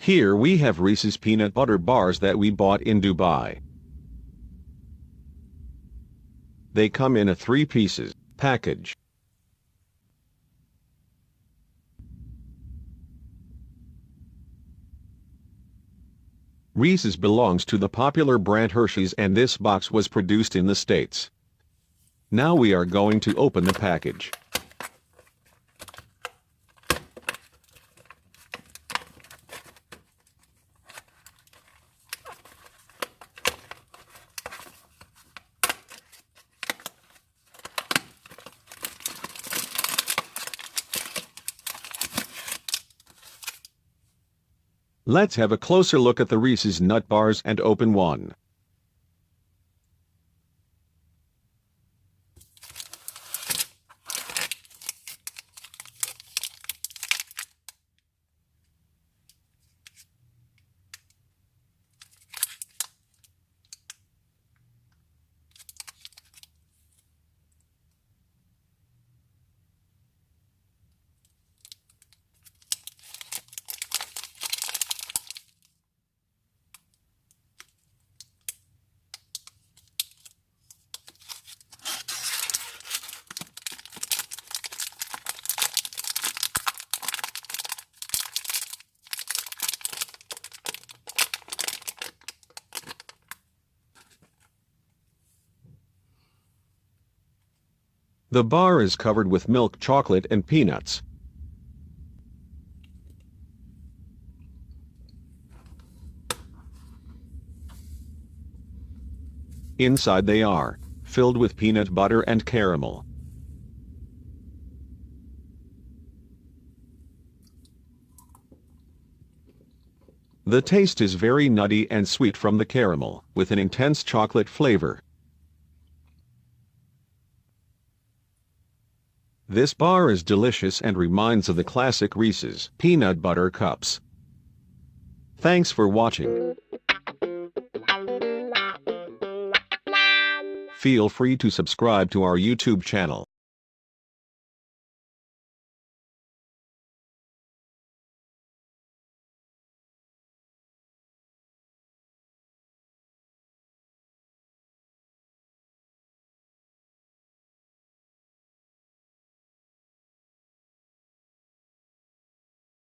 Here we have Reese's peanut butter bars that we bought in Dubai. They come in a 3 pieces package. Reese's belongs to the popular brand Hershey's, and this box was produced in the States. Now we are going to open the package. Let's have a closer look at the Reese's nut bars and open one. The bar is covered with milk chocolate and peanuts. Inside they are filled with peanut butter and caramel. The taste is very nutty and sweet from the caramel, with an intense chocolate flavor. This bar is delicious and reminds of the classic Reese's peanut butter cups. Thanks for watching. Feel free to subscribe to our YouTube channel.